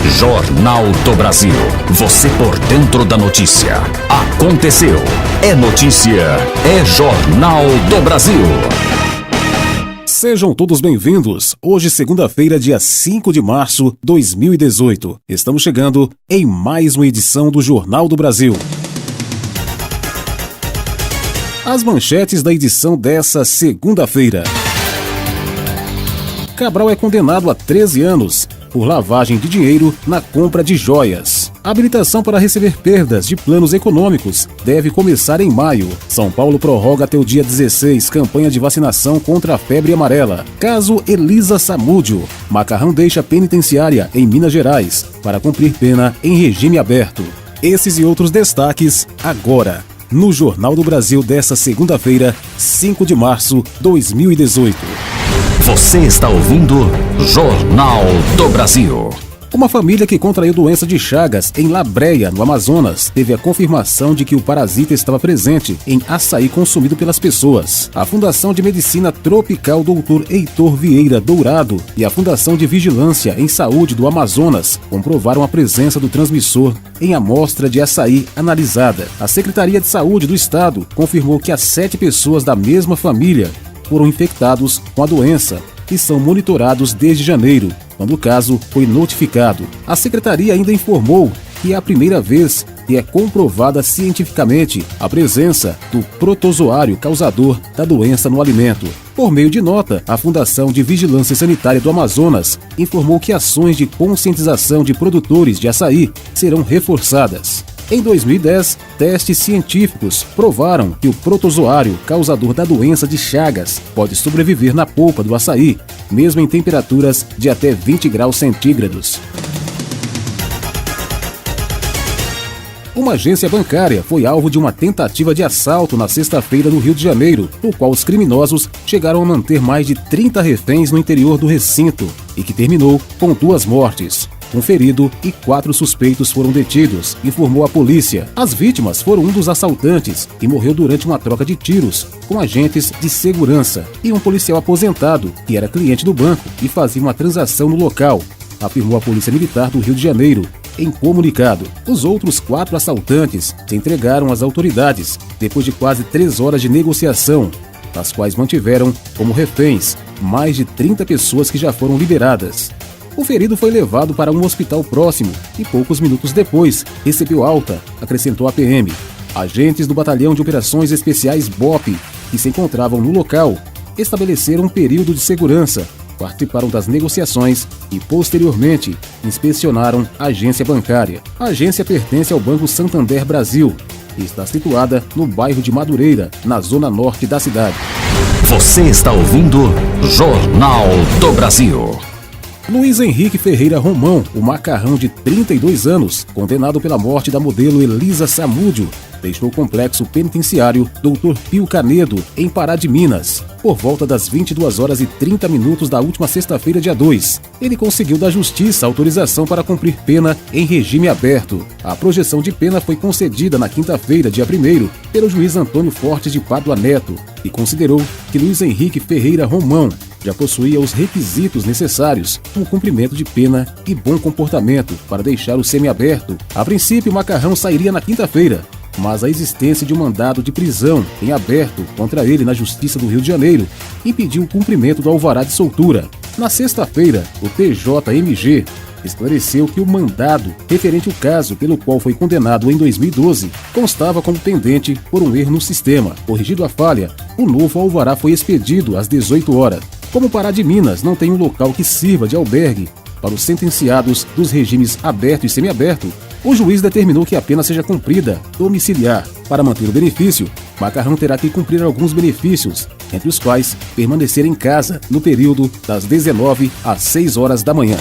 Jornal do Brasil. Você por dentro da notícia. Aconteceu. É notícia. É Jornal do Brasil. Sejam todos bem-vindos. Hoje, segunda-feira, dia 5 de março de 2018. Estamos chegando em mais uma edição do Jornal do Brasil. As manchetes da edição dessa segunda-feira. Cabral é condenado a 13 anos por lavagem de dinheiro na compra de joias. A habilitação para receber perdas de planos econômicos deve começar em maio. São Paulo prorroga até o dia 16 campanha de vacinação contra a febre amarela. Caso Elisa Samúdio. Macarrão deixa penitenciária em Minas Gerais para cumprir pena em regime aberto. Esses e outros destaques agora, no Jornal do Brasil dessa segunda-feira, 5 de março de 2018. Você está ouvindo Jornal do Brasil. Uma família que contraiu doença de Chagas em Labreia, no Amazonas, teve a confirmação de que o parasita estava presente em açaí consumido pelas pessoas. A Fundação de Medicina Tropical Dr. Heitor Vieira Dourado e a Fundação de Vigilância em Saúde do Amazonas comprovaram a presença do transmissor em amostra de açaí analisada. A Secretaria de Saúde do Estado confirmou que as 7 pessoas da mesma família foram infectados com a doença e são monitorados desde janeiro, quando o caso foi notificado. A Secretaria ainda informou que é a primeira vez que é comprovada cientificamente a presença do protozoário causador da doença no alimento. Por meio de nota, a Fundação de Vigilância Sanitária do Amazonas informou que ações de conscientização de produtores de açaí serão reforçadas. Em 2010, testes científicos provaram que o protozoário causador da doença de Chagas pode sobreviver na polpa do açaí, mesmo em temperaturas de até 20 graus centígrados. Uma agência bancária foi alvo de uma tentativa de assalto na sexta-feira no Rio de Janeiro, no qual os criminosos chegaram a manter mais de 30 reféns no interior do recinto e que terminou com 2 mortes. Um ferido e 4 suspeitos foram detidos, informou a polícia. As vítimas foram um dos assaltantes, que morreu durante uma troca de tiros com agentes de segurança, e um policial aposentado, que era cliente do banco e fazia uma transação no local, afirmou a Polícia Militar do Rio de Janeiro em comunicado. Os outros 4 assaltantes se entregaram às autoridades depois de quase 3 horas de negociação, nas quais mantiveram como reféns mais de 30 pessoas que já foram liberadas. O ferido foi levado para um hospital próximo e poucos minutos depois recebeu alta, acrescentou a PM. Agentes do Batalhão de Operações Especiais BOPE, que se encontravam no local, estabeleceram um período de segurança, participaram das negociações e, posteriormente, inspecionaram a agência bancária. A agência pertence ao Banco Santander Brasil e está situada no bairro de Madureira, na zona norte da cidade. Você está ouvindo Jornal do Brasil. Luiz Henrique Ferreira Romão, o macarrão de 32 anos, condenado pela morte da modelo Elisa Samúdio, deixou o complexo penitenciário Dr. Pio Canedo, em Pará de Minas, por volta das 22h30 da última sexta-feira, dia 2. Ele conseguiu da Justiça autorização para cumprir pena em regime aberto. A projeção de pena foi concedida na quinta-feira, dia 1º, pelo juiz Antônio Fortes de Pádua Neto, e considerou que Luiz Henrique Ferreira Romão já possuía os requisitos necessários, como cumprimento de pena e bom comportamento para deixar o semiaberto. A princípio, o macarrão sairia na quinta-feira, mas a existência de um mandado de prisão em aberto contra ele na Justiça do Rio de Janeiro impediu o cumprimento do alvará de soltura. Na sexta-feira, o PJMG esclareceu que o mandado referente ao caso pelo qual foi condenado em 2012 constava como pendente por um erro no sistema. Corrigido a falha, o novo alvará foi expedido às 18 horas. Como Pará de Minas não tem um local que sirva de albergue para os sentenciados dos regimes aberto e semiaberto, o juiz determinou que a pena seja cumprida domiciliar. Para manter o benefício, Macarrão terá que cumprir alguns benefícios, entre os quais permanecer em casa no período das 19 às 6 horas da manhã.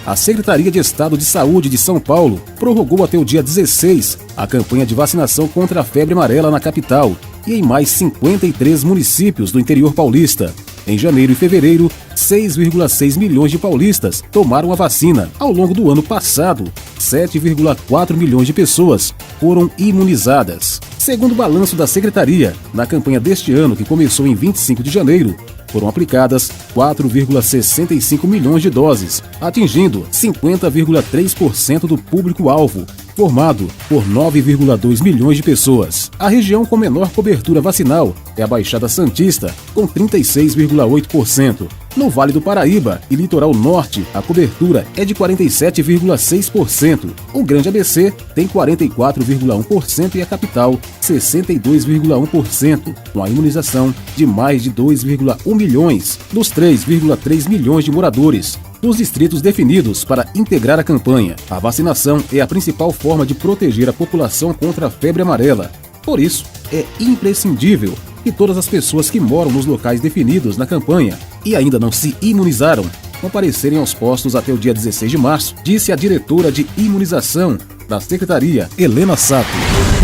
A Secretaria de Estado de Saúde de São Paulo prorrogou até o dia 16 a campanha de vacinação contra a febre amarela na capital e em mais 53 municípios do interior paulista. Em janeiro e fevereiro, 6,6 milhões de paulistas tomaram a vacina. Ao longo do ano passado, 7,4 milhões de pessoas foram imunizadas. Segundo o balanço da Secretaria, na campanha deste ano, que começou em 25 de janeiro, foram aplicadas 4,65 milhões de doses, atingindo 50,3% do público-alvo, formado por 9,2 milhões de pessoas. A região com menor cobertura vacinal é a Baixada Santista, com 36,8%. No Vale do Paraíba e Litoral Norte, a cobertura é de 47,6%. O Grande ABC tem 44,1% e a capital 62,1%, com a imunização de mais de 2,1 milhões dos 3,3 milhões de moradores. Nos distritos definidos para integrar a campanha, a vacinação é a principal forma de proteger a população contra a febre amarela. Por isso, é imprescindível que todas as pessoas que moram nos locais definidos na campanha e ainda não se imunizaram comparecerem aos postos até o dia 16 de março, disse a diretora de imunização da Secretaria, Helena Sato.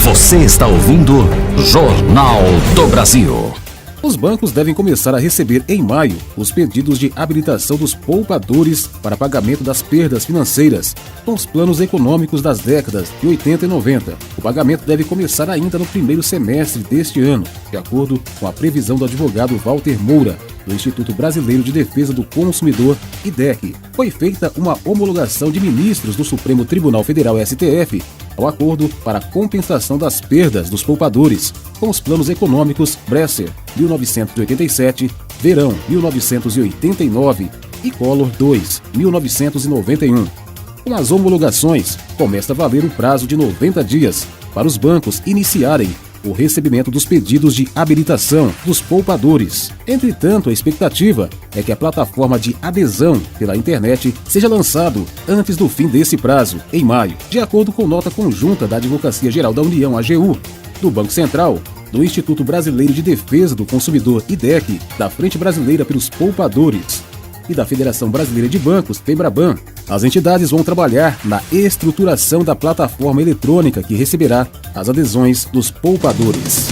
Você está ouvindo Jornal do Brasil. Os bancos devem começar a receber em maio os pedidos de habilitação dos poupadores para pagamento das perdas financeiras com os planos econômicos das décadas de 80 e 90. O pagamento deve começar ainda no primeiro semestre deste ano, de acordo com a previsão do advogado Walter Moura, do Instituto Brasileiro de Defesa do Consumidor, IDEC. Foi feita uma homologação de ministros do Supremo Tribunal Federal, STF, ao acordo para a compensação das perdas dos poupadores com os planos econômicos Bresser, 1987, Verão, 1989 e Collor II, 1991. Com as homologações, começa a valer o prazo de 90 dias para os bancos iniciarem o recebimento dos pedidos de habilitação dos poupadores. Entretanto, a expectativa é que a plataforma de adesão pela internet seja lançado antes do fim desse prazo, em maio, de acordo com nota conjunta da Advocacia Geral da União, AGU, do Banco Central, do Instituto Brasileiro de Defesa do Consumidor, IDEC, da Frente Brasileira pelos Poupadores e da Federação Brasileira de Bancos, FEBRABAN. As entidades vão trabalhar na estruturação da plataforma eletrônica que receberá as adesões dos poupadores.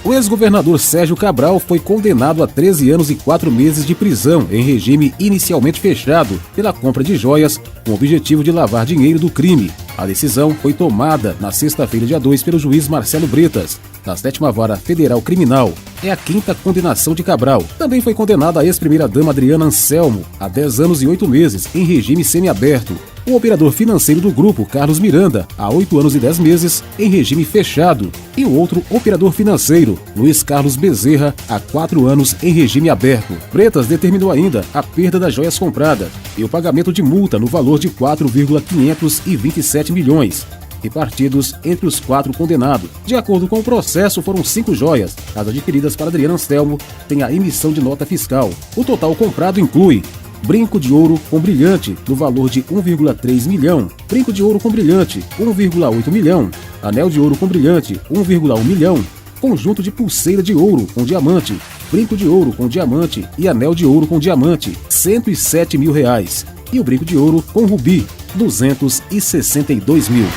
O ex-governador Sérgio Cabral foi condenado a 13 anos e 4 meses de prisão em regime inicialmente fechado pela compra de joias com o objetivo de lavar dinheiro do crime. A decisão foi tomada na sexta-feira, dia 2, pelo juiz Marcelo Bretas, da 7ª Vara Federal Criminal. É a 5ª condenação de Cabral. Também foi condenada a ex-primeira-dama Adriana Anselmo a 10 anos e 8 meses em regime semiaberto. O operador financeiro do grupo, Carlos Miranda, a 8 anos e 10 meses em regime fechado. E o outro operador financeiro, Luiz Carlos Bezerra, a 4 anos em regime aberto. Bretas determinou ainda a perda das joias compradas e o pagamento de multa no valor de 4,527 milhões. Repartidos entre os 4 condenados. De acordo com o processo, foram 5 joias. As adquiridas para Adriana Anselmo têm a emissão de nota fiscal. O total comprado inclui brinco de ouro com brilhante no valor de 1,3 milhão, brinco de ouro com brilhante 1,8 milhão, anel de ouro com brilhante 1,1 milhão, conjunto de pulseira de ouro com diamante, brinco de ouro com diamante e anel de ouro com diamante, R$107 mil, e o brinco de ouro com rubi, R$262 mil.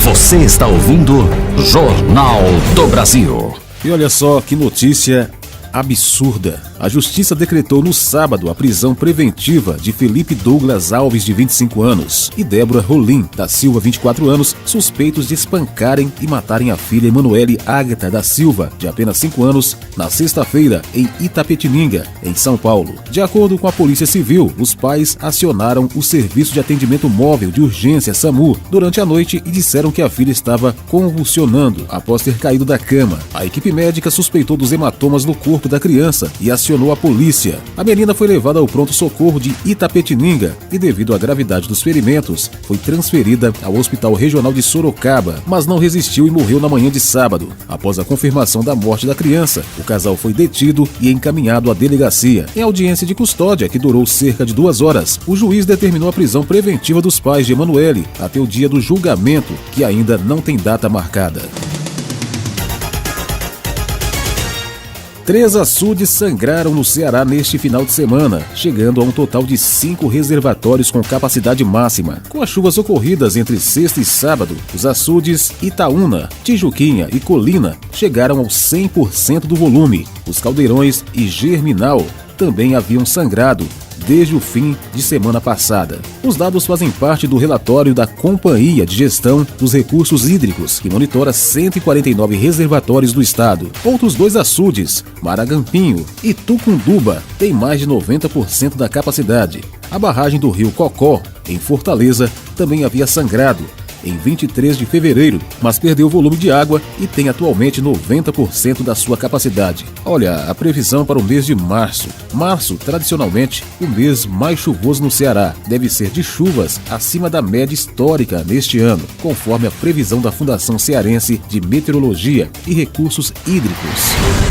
Você está ouvindo Jornal do Brasil. E olha só que notícia absurda. A Justiça decretou no sábado a prisão preventiva de Felipe Douglas Alves, de 25 anos, e Débora Rolim da Silva, 24 anos, suspeitos de espancarem e matarem a filha Emanuele Ágata da Silva, de apenas 5 anos, na sexta-feira, em Itapetininga, em São Paulo. De acordo com a Polícia Civil, os pais acionaram o Serviço de Atendimento Móvel de Urgência, SAMU, durante a noite e disseram que a filha estava convulsionando após ter caído da cama. A equipe médica suspeitou dos hematomas no corpo da criança e acionou a polícia. A menina foi levada ao pronto-socorro de Itapetininga e, devido à gravidade dos ferimentos, foi transferida ao Hospital Regional de Sorocaba, mas não resistiu e morreu na manhã de sábado. Após a confirmação da morte da criança, o casal foi detido e encaminhado à delegacia. Em audiência de custódia, que durou cerca de 2 horas, o juiz determinou a prisão preventiva dos pais de Emanuele até o dia do julgamento, que ainda não tem data marcada. 3 açudes sangraram no Ceará neste final de semana, chegando a um total de 5 reservatórios com capacidade máxima. Com as chuvas ocorridas entre sexta e sábado, os açudes Itaúna, Tijuquinha e Colina chegaram ao 100% do volume. Os caldeirões e Germinal também haviam sangrado, desde o fim de semana passada. Os dados fazem parte do relatório da Companhia de Gestão dos Recursos Hídricos, que monitora 149 reservatórios do estado. Outros 2 açudes, Maragampinho e Tucunduba, têm mais de 90% da capacidade. A barragem do Rio Cocó, em Fortaleza, também havia sangrado em 23 de fevereiro, mas perdeu volume de água e tem atualmente 90% da sua capacidade. Olha, a previsão para o mês de março. Março, tradicionalmente, o mês mais chuvoso no Ceará, deve ser de chuvas acima da média histórica neste ano, conforme a previsão da Fundação Cearense de Meteorologia e Recursos Hídricos.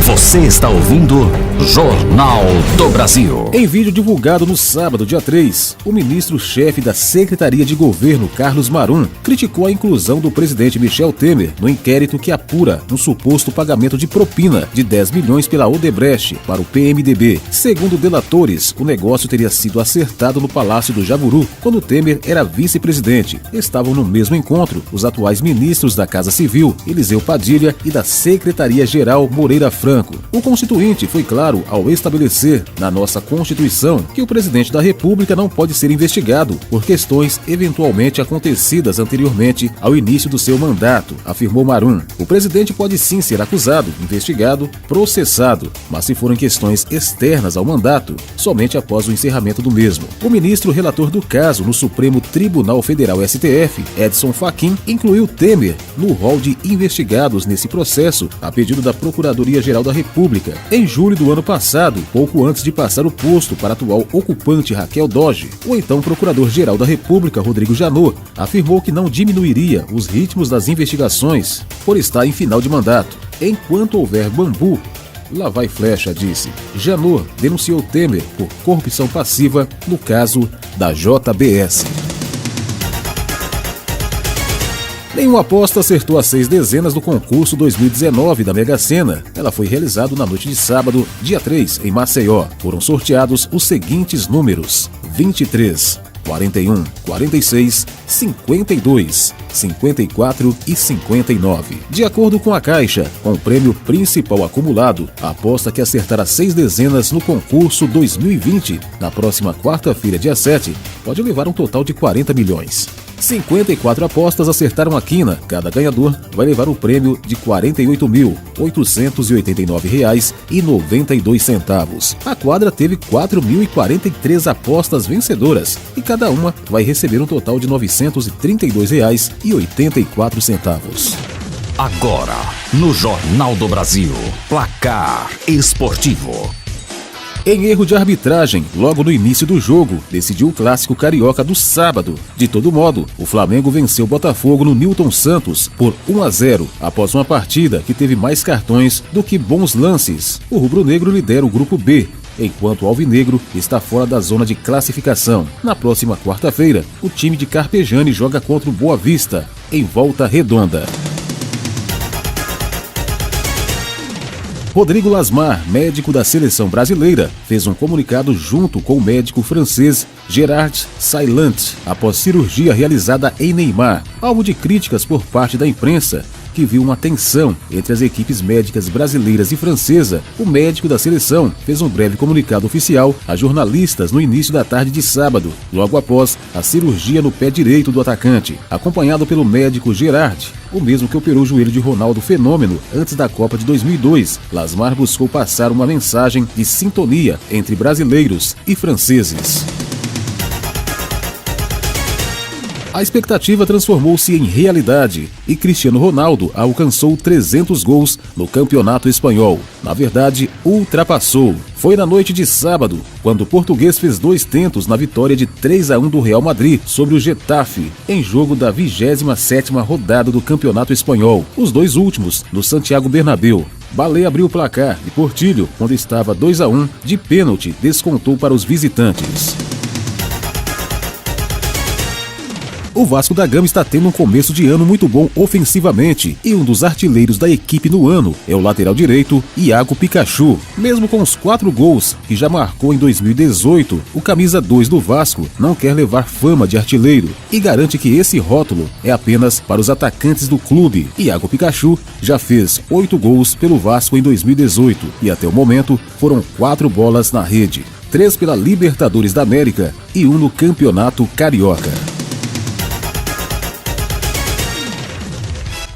Você está ouvindo Jornal do Brasil. Em vídeo divulgado no sábado, dia 3, o ministro-chefe da Secretaria de Governo, Carlos Marum, criticou a inclusão do presidente Michel Temer no inquérito que apura um suposto pagamento de propina de 10 milhões pela Odebrecht para o PMDB. Segundo delatores, o negócio teria sido acertado no Palácio do Jaburu, quando Temer era vice-presidente. Estavam no mesmo encontro os atuais ministros da Casa Civil, Eliseu Padilha, e da Secretaria-Geral, Moreira Franco. O constituinte foi claro ao estabelecer na nossa Constituição que o presidente da República não pode ser investigado por questões eventualmente acontecidas anteriormente ao início do seu mandato, afirmou Marum. O presidente pode sim ser acusado, investigado, processado, mas se forem questões externas ao mandato, somente após o encerramento do mesmo. O ministro relator do caso no Supremo Tribunal Federal STF, Edson Fachin, incluiu Temer no rol de investigados nesse processo a pedido da Procuradoria-Geral da República. Em julho do ano passado, pouco antes de passar o posto para a atual ocupante Raquel Dodge, o então Procurador-Geral da República, Rodrigo Janot, afirmou que não diminuiria os ritmos das investigações por estar em final de mandato. Enquanto houver bambu, lá vai flecha, disse. Janot denunciou Temer por corrupção passiva no caso da JBS. Nenhuma aposta acertou as 6 dezenas do concurso 2019 da Mega Sena. Ela foi realizada na noite de sábado, dia 3, em Maceió. Foram sorteados os seguintes números: 23, 41, 46, 52, 54 e 59. De acordo com a Caixa, com o prêmio principal acumulado, a aposta que acertar as 6 dezenas no concurso 2020, na próxima quarta-feira, dia 7, pode levar um total de 40 milhões. 54 apostas acertaram a quina. Cada ganhador vai levar o prêmio de R$ 48.889,92. A quadra teve 4.043 apostas vencedoras e cada uma vai receber um total de R$ 932,84. Agora, no Jornal do Brasil, placar esportivo. Em erro de arbitragem, logo no início do jogo, decidiu o clássico carioca do sábado. De todo modo, o Flamengo venceu o Botafogo no Newton Santos por 1-0, após uma partida que teve mais cartões do que bons lances. O rubro-negro lidera o grupo B, enquanto o alvinegro está fora da zona de classificação. Na próxima quarta-feira, o time de Carpegiani joga contra o Boa Vista, em Volta Redonda. Rodrigo Lasmar, médico da seleção brasileira, fez um comunicado junto com o médico francês Gerard Sailant, após cirurgia realizada em Neymar, alvo de críticas por parte da imprensa, que viu uma tensão entre as equipes médicas brasileiras e francesa. O médico da seleção fez um breve comunicado oficial a jornalistas no início da tarde de sábado, logo após a cirurgia no pé direito do atacante, acompanhado pelo médico Gerard, o mesmo que operou o joelho de Ronaldo Fenômeno antes da Copa de 2002. Lasmar buscou passar uma mensagem de sintonia entre brasileiros e franceses. A expectativa transformou-se em realidade e Cristiano Ronaldo alcançou 300 gols no Campeonato Espanhol. Na verdade, ultrapassou. Foi na noite de sábado, quando o português fez 2 tentos na vitória de 3-1 do Real Madrid sobre o Getafe, em jogo da 27ª rodada do Campeonato Espanhol, os 2 últimos no Santiago Bernabéu. Balé abriu o placar e Portillo, quando estava 2-1, de pênalti, descontou para os visitantes. O Vasco da Gama está tendo um começo de ano muito bom ofensivamente e um dos artilheiros da equipe no ano é o lateral direito Iago Pikachu. Mesmo com os 4 gols que já marcou em 2018, o camisa 2 do Vasco não quer levar fama de artilheiro e garante que esse rótulo é apenas para os atacantes do clube. Iago Pikachu já fez 8 gols pelo Vasco em 2018 e até o momento foram 4 bolas na rede. 3 pela Libertadores da América e 1 no Campeonato Carioca.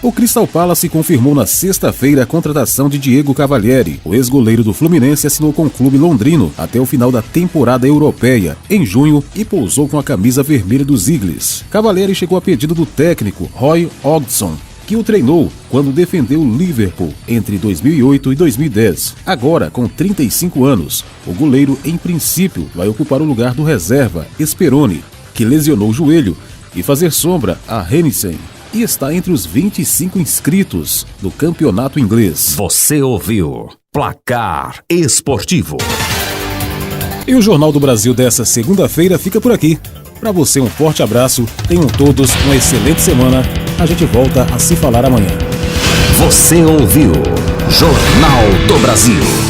O Crystal Palace confirmou na sexta-feira a contratação de Diego Cavalieri. O ex-goleiro do Fluminense assinou com o clube londrino até o final da temporada europeia, em junho, e pousou com a camisa vermelha dos Eagles. Cavalieri chegou a pedido do técnico Roy Hodgson, que o treinou quando defendeu o Liverpool entre 2008 e 2010. Agora, com 35 anos, o goleiro, em princípio, vai ocupar o lugar do reserva Speroni, que lesionou o joelho, e fazer sombra a Hennessy, e está entre os 25 inscritos do campeonato inglês. Você ouviu Placar Esportivo. E o Jornal do Brasil dessa segunda-feira fica por aqui. Para você um forte abraço, tenham todos uma excelente semana. A gente volta a se falar amanhã. Você ouviu Jornal do Brasil.